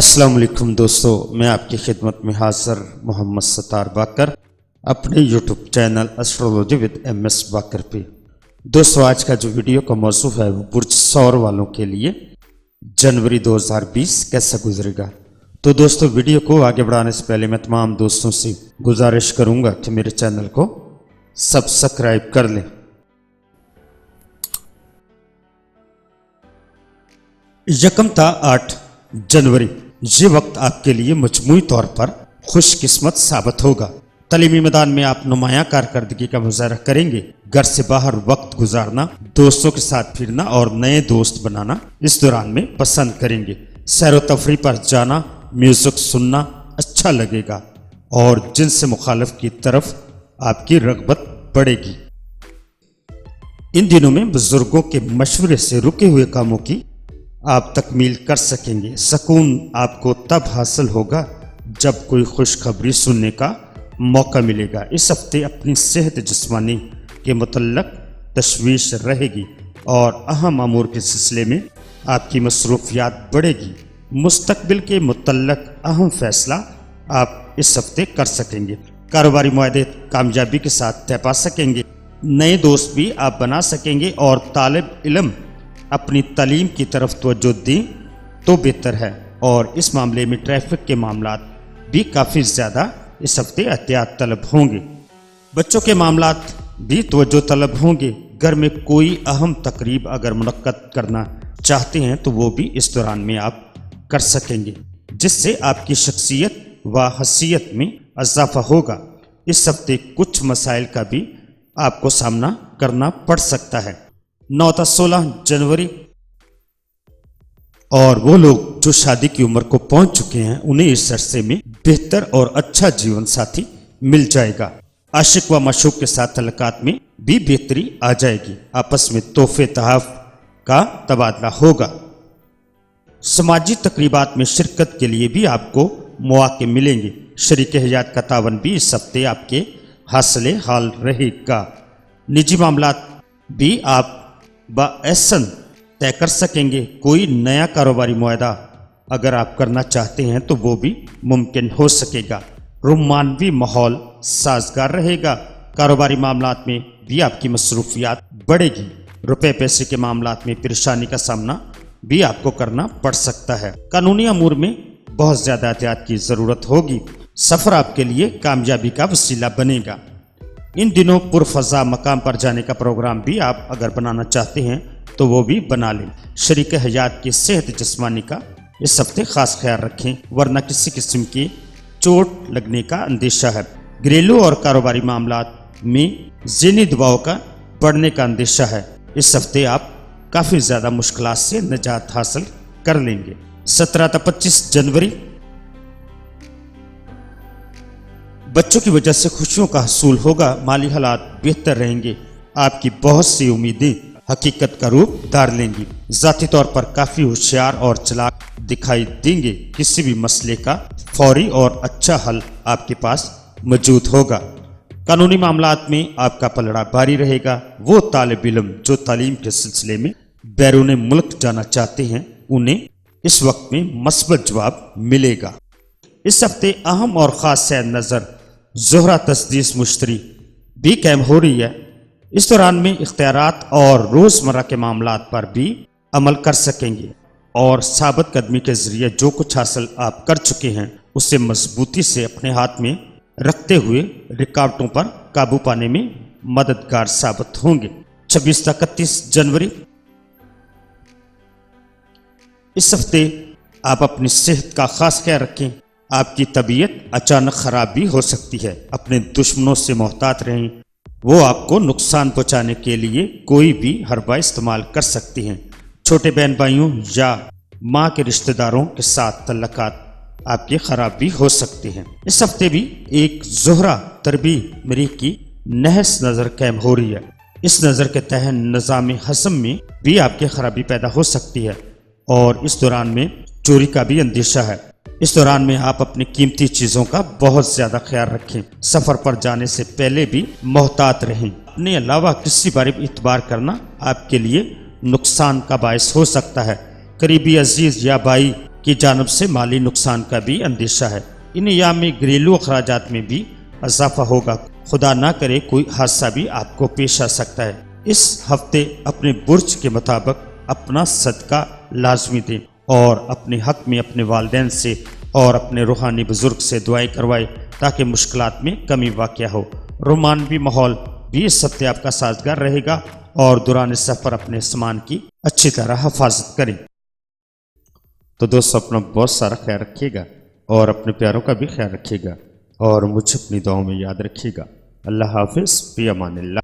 अस्सलाम वालेकुम दोस्तों, मैं आपकी खिदमत में हाजिर मोहम्मद सत्तार बाकर अपने YouTube channel astrology with MS बाकर पे। दोस्तों, आज का जो वीडियो का मौजू है वो बुर्ज सौर वालों के लिए जनवरी 2020 कैसा गुजरेगा। तो दोस्तों, वीडियो को आगे बढ़ाने से पहले मैं तमाम दोस्तों से गुजारिश करूंगा कि मेरे चैनल को सब्सक्राइब कर लें। यकम ता 8 जनवरी, ये वक्त आपके लिए मजमूई तौर पर खुशकिस्मत साबित होगा। तालीमी मैदान में आप नुमायां कारकर्दगी का मुजाहरा करेंगे। घर से बाहर वक्त गुजारना, दोस्तों के साथ फिरना और नए दोस्त बनाना इस दौरान में पसंद करेंगे। सैर व तफरी पर जाना, म्यूजिक सुनना अच्छा लगेगा और जिनसे मुखालिफ की तरफ आपकी रगबत बढ़ेगी। इन दिनों में बुजुर्गों के मशवरे से रुके हुए कामों की आप तकमील कर सकेंगे। सुकून आपको तब हासिल होगा जब कोई खुशखबरी सुनने का मौका मिलेगा। इस हफ्ते अपनी सेहत जिस्मानी के मुतल्लक तशवीश रहेगी और अहम अमूर के सिलसिले में आपकी मसरूफियात बढ़ेगी। मुस्तकबिल के मुतल्लक अहम फैसला आप इस हफ्ते कर सकेंगे। कारोबारी मुआहदे कामयाबी के साथ तय पा सकेंगे। नए दोस्त भी आप बना सकेंगे और तालिब इल्म अपनी तालीम की तरफ तवज्जो दें तो बेहतर है। और इस मामले में ट्रैफिक के मामलात भी काफ़ी ज़्यादा इस हफ्ते एहतियात तलब होंगे। बच्चों के मामलात भी तवज्जो तलब होंगे। घर में कोई अहम तकरीब अगर मुनक्कद करना चाहते हैं तो वो भी इस दौरान में आप कर सकेंगे, जिससे आपकी शख्सियत व हसीयत में इजाफा होगा। इस हफ्ते कुछ मसाइल का भी आपको सामना करना पड़ सकता है। 9 ता 16 जनवरी, और वो लोग जो शादी की उम्र को पहुंच चुके हैं उन्हें इस अरसे में बेहतर और अच्छा जीवन साथी मिल जाएगा। आशिक व माशूक के साथ तल्लुकात में भी बेहतरी आ जाएगी। आपस में तोहफे तहफ का तबादला होगा। समाजी तकरीबात में शिरकत के लिए भी आपको मौके मिलेंगे। शरीक हयात का तावन भी इस हफ्ते आपके हासिल हाल रहेगा। निजी मामलात भी आप बाएसन तय कर सकेंगे। कोई नया कारोबारी मुआहदा अगर आप करना चाहते हैं तो वो भी मुमकिन हो सकेगा। रोमानवी माहौल साजगार रहेगा। कारोबारी मामलात में भी आपकी मसरूफियात बढ़ेगी। रुपए पैसे के मामलात में परेशानी का सामना भी आपको करना पड़ सकता है। कानूनी अमूर में बहुत ज़्यादा एहतियात की ज़रूरत होगी। सफ़र आपके लिए कामयाबी का वसीला बनेगा। इन दिनों पुरफज़ा मकाम पर जाने का प्रोग्राम भी आप अगर बनाना चाहते हैं तो वो भी बना लें। शरीक हयात की सेहत जिस्मानी का इस हफ्ते ख़ास ख्याल रखें, वरना किसी किस्म की चोट लगने का अंदेशा है। घरेलू और कारोबारी मामलात में ज़हनी दबाव का बढ़ने का अंदेशा है। इस हफ्ते आप काफ़ी ज़्यादा मुश्किलात से निजात हासिल कर लेंगे। 17 ता 25 जनवरी, बच्चों की वजह से खुशियों का हसूल होगा। माली हालात बेहतर रहेंगे। आपकी बहुत सी उम्मीदें हकीकत का रूप धार लेंगी। ज़ाती तौर पर काफ़ी होशियार और चालाक दिखाई देंगे। किसी भी मसले का फौरी और अच्छा हल आपके पास मौजूद होगा। कानूनी मामलात में आपका पलड़ा भारी रहेगा। वो तालिब इल्म जो तालीम के सिलसिले में बैरून मुल्क जाना चाहते हैं उन्हें इस वक्त में मस्बत जवाब मिलेगा। इस हफ्ते अहम और ख़ास सैर नज़र ज़ोहरा तस्दीस मुश्तरी भी कायम हो रही है। इस दौरान में इख्तियारात और रोज़मर्रा के मामलात पर भी अमल कर सकेंगे और साबित कदमी के ज़रिए जो कुछ हासिल आप कर चुके हैं उसे मजबूती से अपने हाथ में रखते हुए रुकावटों पर काबू पाने में मददगार साबित होंगे। 26 ता 31 जनवरी, इस हफ्ते आप अपनी सेहत का ख़ास ख्याल रखें। आपकी तबीयत अचानक ख़राब भी हो सकती है। अपने दुश्मनों से मोहतात रहें। वो आपको नुकसान पहुंचाने के लिए कोई भी हरबा इस्तेमाल कर सकते हैं। छोटे बहन भाइयों या माँ के रिश्तेदारों के साथ तल्लुकात आपके ख़राब भी हो सकते हैं। इस हफ्ते भी एक ज़ोहरा तरबी मरीख की नहस नज़र कायम हो रही है। इस नज़र के तहत निज़ाम हज़म में भी आपके खराबी पैदा हो सकती है और इस दौरान में चोरी का भी अंदेशा है। इस दौरान में आप अपनी कीमती चीज़ों का बहुत ज़्यादा ख्याल रखें। सफ़र पर जाने से पहले भी मोहतात रहें। अपने अलावा किसी पर इतबार करना आपके लिए नुकसान का बायस हो सकता है। करीबी अजीज या भाई کی جانب سے مالی نقصان کا بھی اندیشہ ہے۔ ان ایام میں گھریلو اخراجات میں بھی اضافہ ہوگا۔ خدا نہ کرے کوئی حادثہ بھی آپ کو پیش آ سکتا ہے۔ اس ہفتے اپنے برج کے مطابق اپنا صدقہ لازمی دیں اور اپنے حق میں اپنے والدین سے اور اپنے روحانی بزرگ سے دعائیں کروائے تاکہ مشکلات میں کمی واقع ہو۔ رومانوی ماحول بھی اس ہفتے آپ کا سازگار رہے گا اور دوران سفر اپنے سامان کی اچھی طرح حفاظت کریں۔ تو دوستو اپنا بہت سارا خیال رکھیے گا اور اپنے پیاروں کا بھی خیال رکھیے گا اور مجھے اپنی دعاؤں میں یاد رکھیے گا۔ اللہ حافظ، فی امان اللہ۔